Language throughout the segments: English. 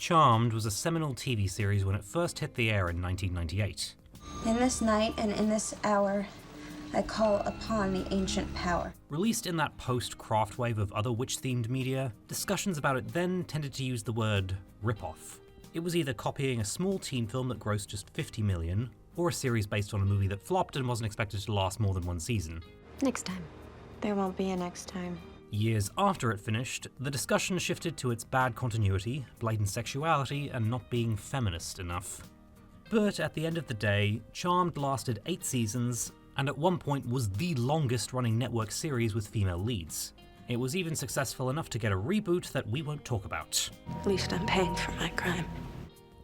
Charmed was a seminal TV series when it first hit the air in 1998. In this night and in this hour, I call upon the ancient power. Released in that post-Craft wave of other witch-themed media, discussions about it then tended to use the word rip-off. It was either copying a small teen film that grossed just $50 million, or a series based on a movie that flopped and wasn't expected to last more than one season. Next time. There won't be a next time. Years after it finished, the discussion shifted to its bad continuity, blatant sexuality, and not being feminist enough. But at the end of the day, Charmed lasted 8 seasons, and at one point was the longest-running network series with female leads. It was even successful enough to get a reboot that we won't talk about. At least I'm paying for my crime.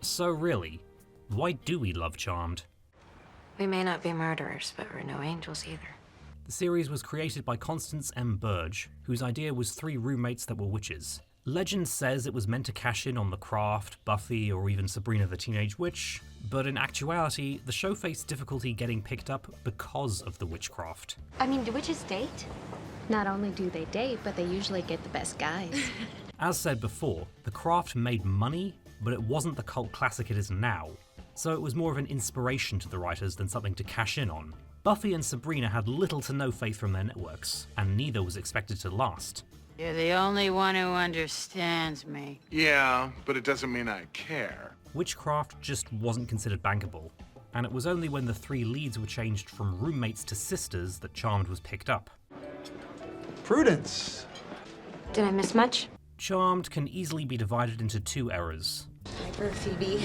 So really, why do we love Charmed? We may not be murderers, but we're no angels either. The series was created by Constance M. Burge, whose idea was 3 roommates that were witches. Legend says it was meant to cash in on The Craft, Buffy, or even Sabrina the Teenage Witch, but in actuality, the show faced difficulty getting picked up because of the witchcraft. I mean, do witches date? Not only do they date, but they usually get the best guys. As said before, The Craft made money, but it wasn't the cult classic it is now, so it was more of an inspiration to the writers than something to cash in on. Buffy and Sabrina had little to no faith from their networks, and neither was expected to last. You're the only one who understands me. Yeah, but it doesn't mean I care. Witchcraft just wasn't considered bankable, and it was only when the 3 leads were changed from roommates to sisters that Charmed was picked up. Prudence! Did I miss much? Charmed can easily be divided into 2 eras. Piper, Phoebe.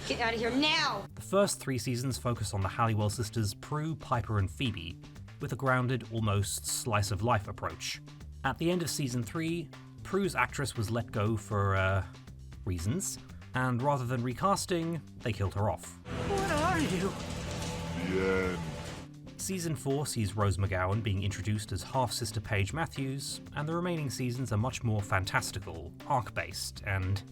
Get out of here now! The first 3 seasons focus on the Halliwell sisters Prue, Piper, and Phoebe, with a grounded, almost slice-of-life approach. At the end of season 3, Prue's actress was let go for, reasons, and rather than recasting, they killed her off. What are you? Yeah. Season 4 sees Rose McGowan being introduced as half-sister Paige Matthews, and the remaining seasons are much more fantastical, arc-based, and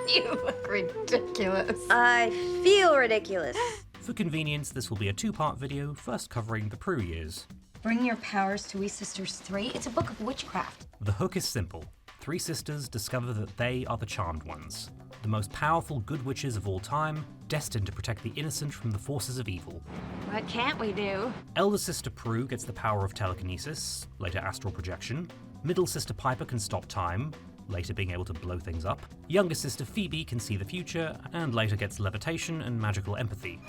You look ridiculous. I feel ridiculous. for convenience, this will be a 2-part video, first covering the Prue years. Bring your powers to We Sisters 3. It's a book of witchcraft. The hook is simple. 3 sisters discover that they are the Charmed Ones, the most powerful good witches of all time, destined to protect the innocent from the forces of evil. What can't we do? Elder sister Prue gets the power of telekinesis, later astral projection. Middle sister Piper can stop time, later being able to blow things up. Younger sister Phoebe can see the future, and later gets levitation and magical empathy.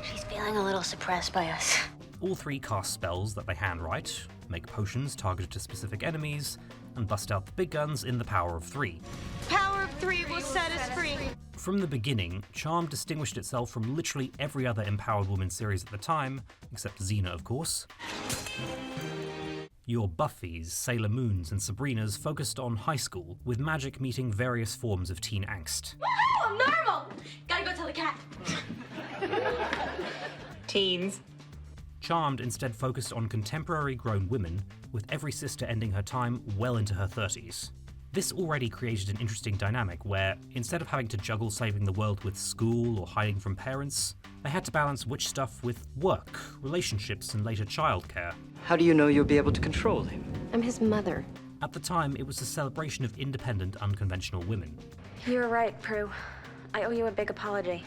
She's feeling a little suppressed by us. All 3 cast spells that they handwrite, make potions targeted to specific enemies, and bust out the big guns in the Power of 3. Power of 3 will set us free. From the beginning, Charmed distinguished itself from literally every other empowered woman series at the time, except Xena, of course. Your Buffys, Sailor Moons, and Sabrinas focused on high school, with magic meeting various forms of teen angst. Woohoo! I'm normal! Gotta go tell the cat. Teens. Charmed instead focused on contemporary grown women, with every sister ending her time well into her 30s. This already created an interesting dynamic where, instead of having to juggle saving the world with school or hiding from parents, they had to balance witch stuff with work, relationships, and later childcare. How do you know you'll be able to control him? I'm his mother. At the time, it was a celebration of independent, unconventional women. You were right, Prue. I owe you a big apology.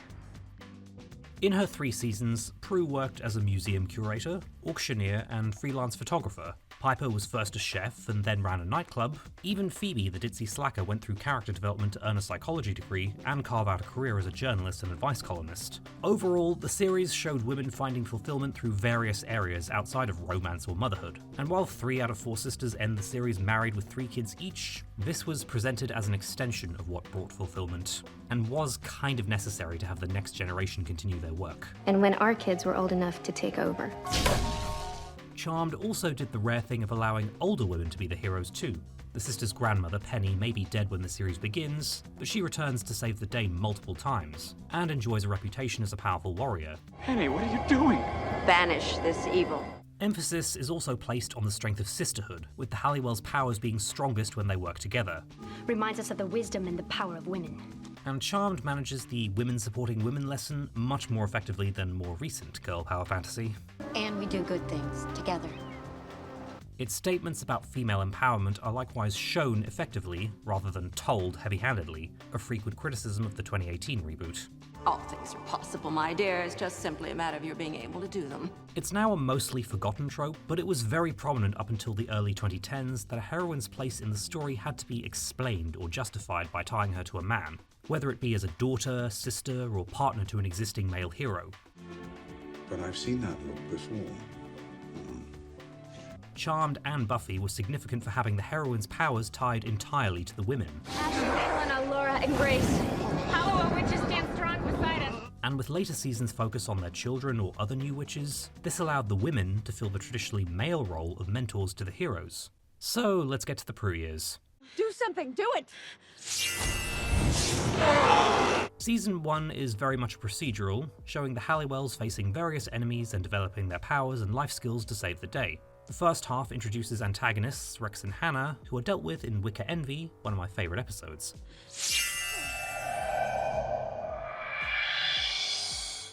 In her 3 seasons, Prue worked as a museum curator, auctioneer, and freelance photographer. Piper was first a chef and then ran a nightclub. Even Phoebe, the ditzy slacker, went through character development to earn a psychology degree and carve out a career as a journalist and advice columnist. Overall, the series showed women finding fulfillment through various areas outside of romance or motherhood. And while 3 out of 4 sisters end the series married with 3 kids each, this was presented as an extension of what brought fulfillment, and was kind of necessary to have the next generation continue their work. And when our kids were old enough to take over. Charmed also did the rare thing of allowing older women to be the heroes too. The sisters' grandmother, Penny, may be dead when the series begins, but she returns to save the day multiple times, and enjoys a reputation as a powerful warrior. Penny, what are you doing? Banish this evil. Emphasis is also placed on the strength of sisterhood, with the Halliwell's powers being strongest when they work together. Reminds us of the wisdom and the power of women. And Charmed manages the women supporting women lesson much more effectively than more recent girl power fantasy. And we do good things together. Its statements about female empowerment are likewise shown effectively, rather than told heavy-handedly, a frequent criticism of the 2018 reboot. All things are possible, my dear. It's just simply a matter of your being able to do them. It's now a mostly forgotten trope, but it was very prominent up until the early 2010s that a heroine's place in the story had to be explained or justified by tying her to a man, whether it be as a daughter, sister, or partner to an existing male hero. But I've seen that look before. Charmed and Buffy were significant for having the heroine's powers tied entirely to the women. Helena, Laura, and Grace. Hollow witches stand strong beside us. And with later seasons focus on their children or other new witches, this allowed the women to fill the traditionally male role of mentors to the heroes. So let's get to the Prue years. Do something, do it! Season 1 is very much a procedural, showing the Halliwells facing various enemies and developing their powers and life skills to save the day. The first half introduces antagonists, Rex and Hannah, who are dealt with in Wicker Envy, one of my favourite episodes.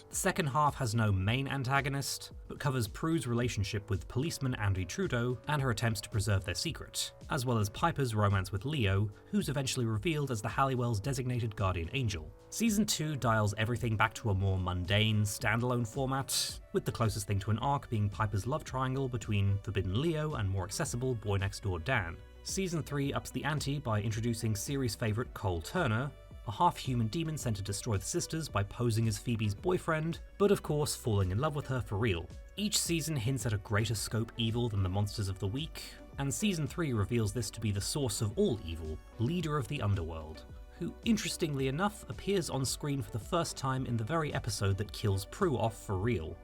The second half has no main antagonist, but covers Prue's relationship with policeman Andy Trudeau and her attempts to preserve their secret, as well as Piper's romance with Leo, who's eventually revealed as the Halliwells' designated guardian angel. Season 2 dials everything back to a more mundane, standalone format, with the closest thing to an arc being Piper's love triangle between forbidden Leo and more accessible boy next door Dan. Season 3 ups the ante by introducing series favourite Cole Turner, a half-human demon sent to destroy the sisters by posing as Phoebe's boyfriend, but of course falling in love with her for real. Each season hints at a greater scope evil than the monsters of the week, and Season 3 reveals this to be the source of all evil, leader of the underworld, who interestingly enough appears on screen for the first time in the very episode that kills Prue off for real.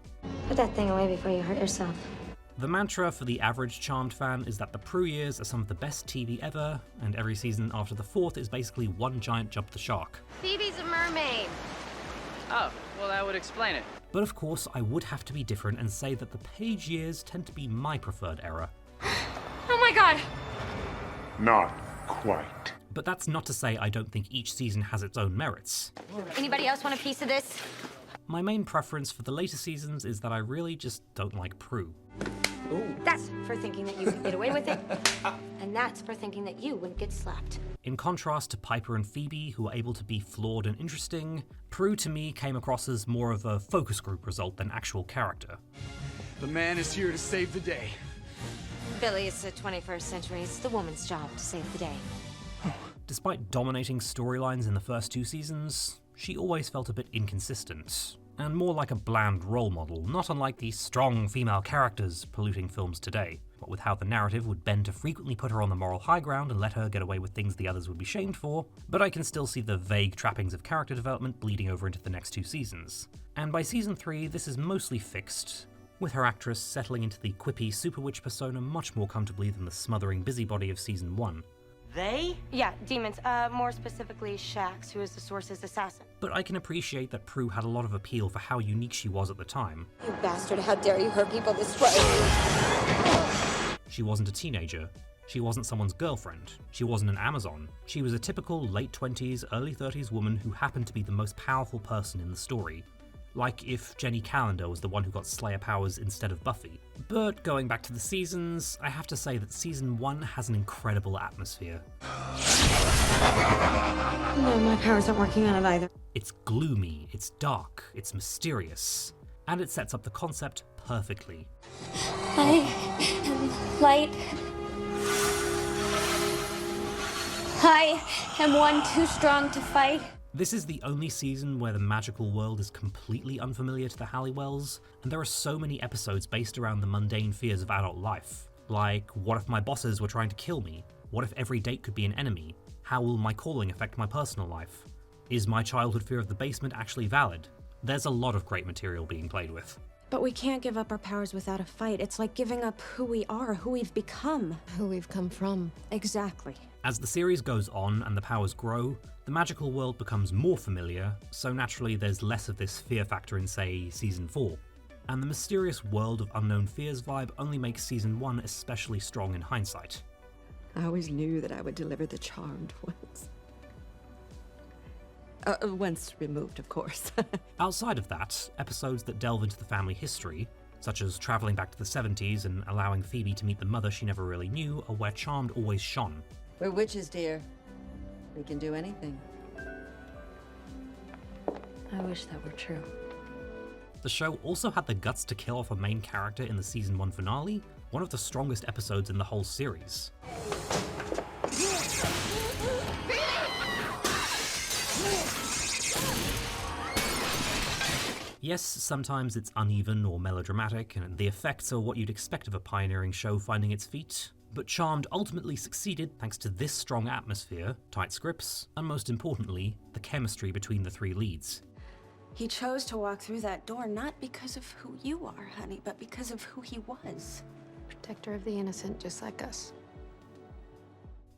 Put that thing away before you hurt yourself. The mantra for the average Charmed fan is that the Prue years are some of the best TV ever, and every season after the fourth is basically one giant jump the shark. Phoebe's a mermaid. Oh, well that would explain it. But of course, I would have to be different and say that the Page years tend to be my preferred era. Oh my god! Not quite. But that's not to say I don't think each season has its own merits. Anybody else want a piece of this? My main preference for the later seasons is that I really just don't like Prue. That's for thinking that you could get away with it, and that's for thinking that you wouldn't get slapped. In contrast to Piper and Phoebe, who are able to be flawed and interesting, Prue to me came across as more of a focus group result than actual character. The man is here to save the day. Billy, it's the 21st century. It's the woman's job to save the day. Despite dominating storylines in the first two seasons, she always felt a bit inconsistent, and more like a bland role model, not unlike the strong female characters polluting films today, but with how the narrative would bend to frequently put her on the moral high ground and let her get away with things the others would be shamed for, but I can still see the vague trappings of character development bleeding over into the next two seasons. And by season 3, this is mostly fixed, with her actress settling into the quippy super witch persona much more comfortably than the smothering busybody of season 1. They? Yeah, demons. More specifically, Shax, who is the Source's assassin. But I can appreciate that Prue had a lot of appeal for how unique she was at the time. You bastard, how dare you hurt people this way? She wasn't a teenager. She wasn't someone's girlfriend. She wasn't an Amazon. She was a typical late 20s, early 30s woman who happened to be the most powerful person in the story. Like if Jenny Calendar was the one who got Slayer powers instead of Buffy. But going back to the seasons, I have to say that season 1 has an incredible atmosphere. No, my powers aren't working on it either. It's gloomy, it's dark, it's mysterious, and it sets up the concept perfectly. I am light. I am one too strong to fight. This is the only season where the magical world is completely unfamiliar to the Halliwells, and there are so many episodes based around the mundane fears of adult life. Like, what if my bosses were trying to kill me? What if every date could be an enemy? How will my calling affect my personal life? Is my childhood fear of the basement actually valid? There's a lot of great material being played with. But we can't give up our powers without a fight. It's like giving up who we are, who we've become. Who we've come from. Exactly. As the series goes on and the powers grow, the magical world becomes more familiar, so naturally there's less of this fear factor in, say, season 4. And the mysterious world of unknown fears vibe only makes season 1 especially strong in hindsight. I always knew that I would deliver the charmed ones. Once removed, of course. Outside of that, episodes that delve into the family history, such as travelling back to the 70s and allowing Phoebe to meet the mother she never really knew, or where Charmed always shone. We're witches, dear. We can do anything. I wish that were true. The show also had the guts to kill off a main character in the season 1 finale, one of the strongest episodes in the whole series. Yes, sometimes it's uneven or melodramatic, and the effects are what you'd expect of a pioneering show finding its feet, but Charmed ultimately succeeded thanks to this strong atmosphere, tight scripts, and most importantly, the chemistry between the three leads. He chose to walk through that door not because of who you are, honey, but because of who he was. Protector of the innocent, just like us.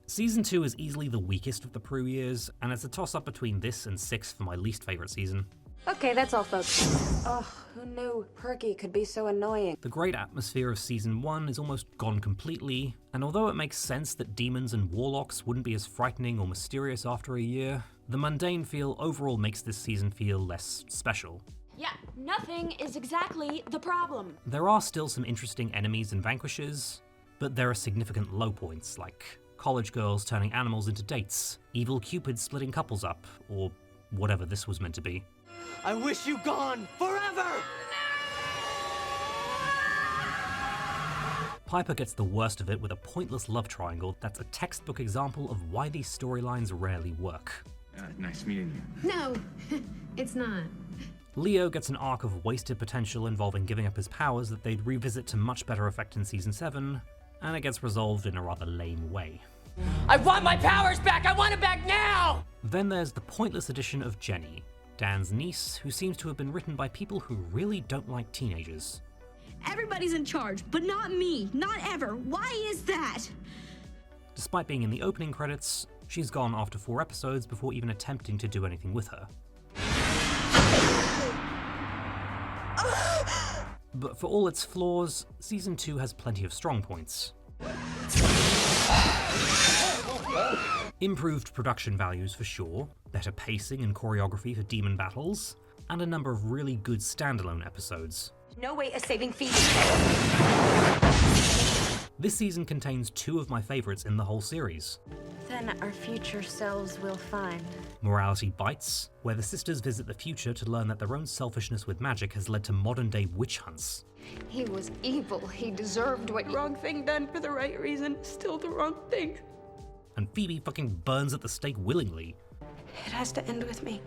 Season 2 is easily the weakest of the Prue years, and it's a toss-up between this and 6 for my least favourite season. Okay, that's all, folks. Oh, who knew Perky could be so annoying? The great atmosphere of Season 1 is almost gone completely, and although it makes sense that demons and warlocks wouldn't be as frightening or mysterious after a year, the mundane feel overall makes this season feel less special. Yeah, nothing is exactly the problem. There are still some interesting enemies and vanquishes, but there are significant low points, like college girls turning animals into dates, evil cupids splitting couples up, or whatever this was meant to be. I wish you gone forever! Piper gets the worst of it with a pointless love triangle that's a textbook example of why these storylines rarely work. Nice meeting you. No, it's not. Leo gets an arc of wasted potential involving giving up his powers that they'd revisit to much better effect in Season 7, and it gets resolved in a rather lame way. I want my powers back! I want it back now! Then there's the pointless addition of Jenny, Dan's niece, who seems to have been written by people who really don't like teenagers. Everybody's in charge, but not me. Not ever. Why is that? Despite being in the opening credits, she's gone after 4 episodes before even attempting to do anything with her. But for all its flaws, Season 2 has plenty of strong points. Improved production values for sure, better pacing and choreography for demon battles, and a number of really good standalone episodes. No way of saving Phoebe. This season contains 2 of my favourites in the whole series. Then our future selves will find. Morality Bites, where the sisters visit the future to learn that their own selfishness with magic has led to modern-day witch hunts. He was evil. He deserved what Wrong thing done for the right reason, still the wrong thing. And Phoebe fucking burns at the stake willingly. It has to end with me.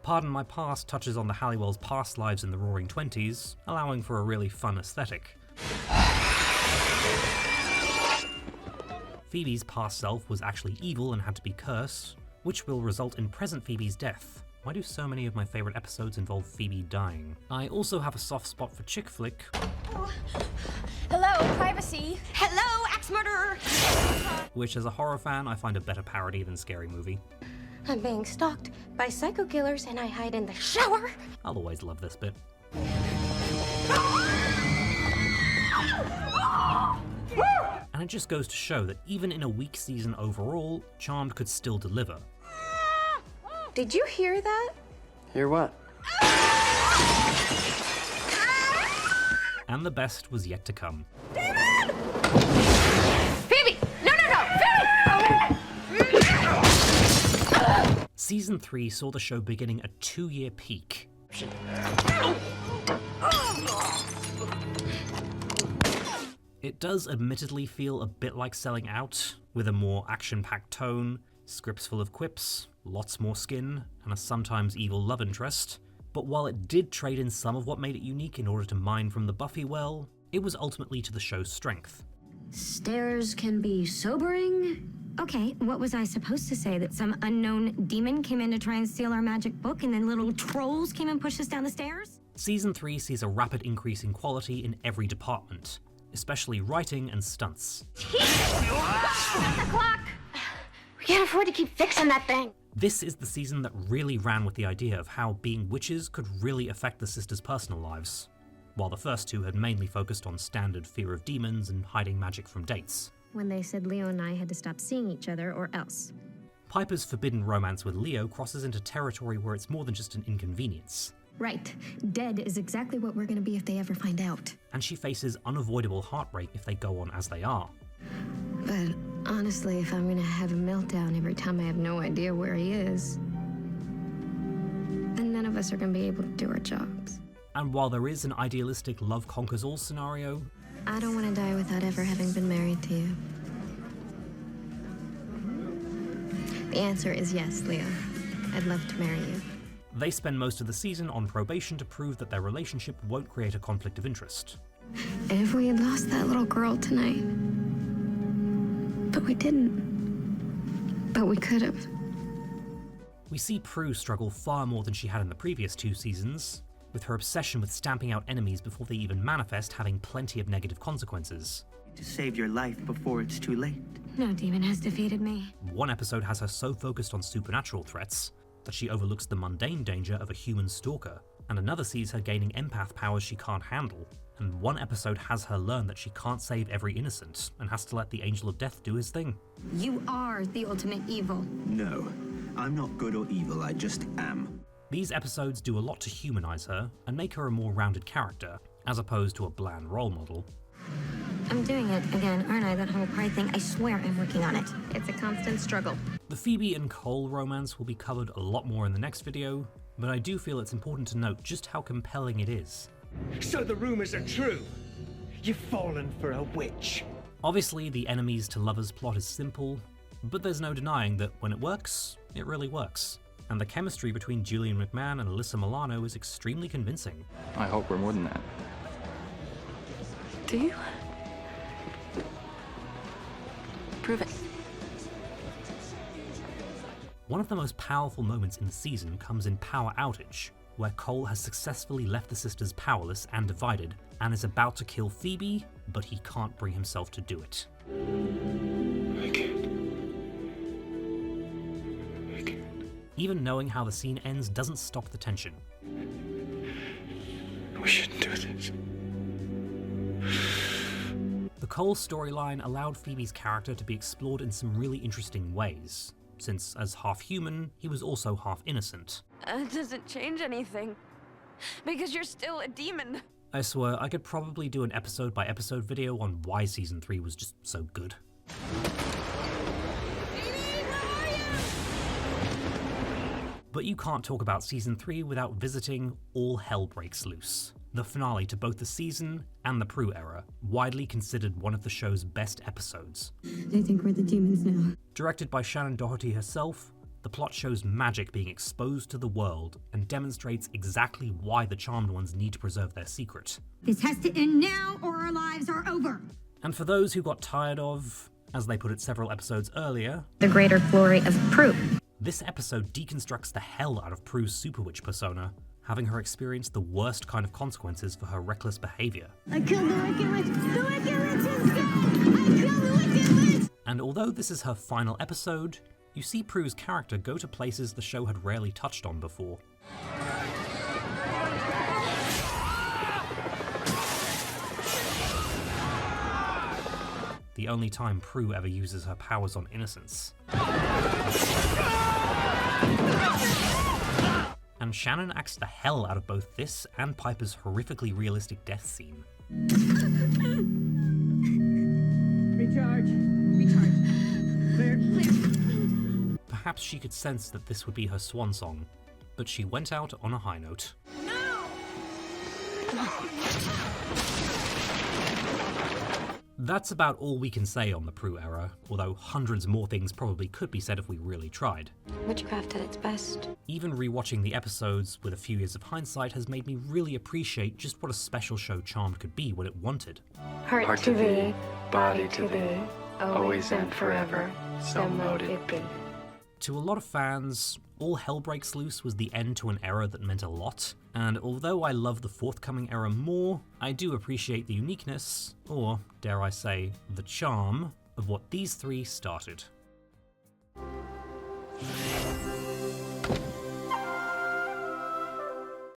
Pardon My Past touches on the Halliwell's past lives in the Roaring Twenties, allowing for a really fun aesthetic. Phoebe's past self was actually evil and had to be cursed, which will result in present Phoebe's death. Why do so many of my favourite episodes involve Phoebe dying? I also have a soft spot for chick flick. Hello, privacy. Hello, axe murderer. Which as a horror fan I find a better parody than Scary Movie. I'm being stalked by psycho killers and I hide in the shower. I'll always love this bit. And it just goes to show that even in a weak season overall, Charmed could still deliver. Did you hear that? Hear what? And the best was yet to come. Phoebe! No, no, no! Phoebe! Season 3 saw the show beginning a 2-year peak. It does admittedly feel a bit like Selling Out, with a more action-packed tone, scripts full of quips, lots more skin, and a sometimes evil love interest. But while it did trade in some of what made it unique in order to mine from the Buffy well, it was ultimately to the show's strength. Stairs can be sobering. Okay, what was I supposed to say? That some unknown demon came in to try and steal our magic book and then little trolls came and pushed us down the stairs? Season 3 sees a rapid increase in quality in every department, especially writing and stunts. Stop the clock! We can't afford to keep fixing that thing. This is the season that really ran with the idea of how being witches could really affect the sisters' personal lives, while the first 2 had mainly focused on standard fear of demons and hiding magic from dates. When they said Leo and I had to stop seeing each other or else. Piper's forbidden romance with Leo crosses into territory where it's more than just an inconvenience. Right. Dead is exactly what we're gonna be if they ever find out. And she faces unavoidable heartbreak if they go on as they are. But honestly, if I'm gonna have a meltdown every time I have no idea where he is, then none of us are gonna be able to do our jobs. And while there is an idealistic love conquers all scenario, I don't want to die without ever having been married to you. The answer is yes, Leo. I'd love to marry you. they spend most of the season on probation to prove that their relationship won't create a conflict of interest. And if we had lost that little girl tonight, but we didn't, but we could have. We see Prue struggle far more than she had in the previous 2 seasons, with her obsession with stamping out enemies before they even manifest having plenty of negative consequences. To save your life before it's too late. No demon has defeated me. One episode has her so focused on supernatural threats that she overlooks the mundane danger of a human stalker, and another sees her gaining empath powers she can't handle, and one episode has her learn that she can't save every innocent and has to let the Angel of Death do his thing. You are the ultimate evil. No, I'm not good or evil, I just am. These episodes do a lot to humanize her and make her a more rounded character, as opposed to a bland role model. I'm doing it again, aren't I? That whole pride thing. I swear I'm working on it. It's a constant struggle. The Phoebe and Cole romance will be covered a lot more in the next video, but I do feel it's important to note just how compelling it is. So the rumors are true. You've fallen for a witch. Obviously, the enemies to lovers plot is simple, but there's no denying that when it works, it really works. And the chemistry between Julian McMahon and Alyssa Milano is extremely convincing. I hope we're more than that. Do you? Prove it. One of the most powerful moments in the season comes in Power Outage, where Cole has successfully left the sisters powerless and divided, and is about to kill Phoebe, but he can't bring himself to do it. I can't. Even knowing how the scene ends doesn't stop the tension. We shouldn't do this. The Cole storyline allowed Phoebe's character to be explored in some really interesting ways, since as half human, he was also half innocent. It doesn't change anything, because you're still a demon. I swear, I could probably do an episode by episode video on why season 3 was just so good. But you can't talk about season 3 without visiting All Hell Breaks Loose, the finale to both the season and the Prue era, widely considered one of the show's best episodes. They think we're the demons now. Directed by Shannen Doherty herself, the plot shows magic being exposed to the world and demonstrates exactly why the Charmed Ones need to preserve their secret. This has to end now or our lives are over. And for those who got tired of, as they put it several episodes earlier, the greater glory of Prue. This episode deconstructs the hell out of Prue's super witch persona, having her experience the worst kind of consequences for her reckless behavior. I killed the Wicked Witch! The Wicked Witch is dead! I killed the Wicked Witch! And although this is her final episode, you see Prue's character go to places the show had rarely touched on before. The only time Prue ever uses her powers on innocents. And Shannen acts the hell out of both this and Piper's horrifically realistic death scene. Recharge. Clear. Perhaps she could sense that this would be her swan song, but she went out on a high note. That's about all we can say on the Prue era, although hundreds more things probably could be said if we really tried. Witchcraft at its best. Even rewatching the episodes with a few years of hindsight has made me really appreciate just what a special show Charmed could be when it wanted. Heart to thee, body to thee, always and forever, so mote it be. To a lot of fans, All Hell Breaks Loose was the end to an era that meant a lot, and although I love the forthcoming era more, I do appreciate the uniqueness, or dare I say, the charm, of what these 3 started.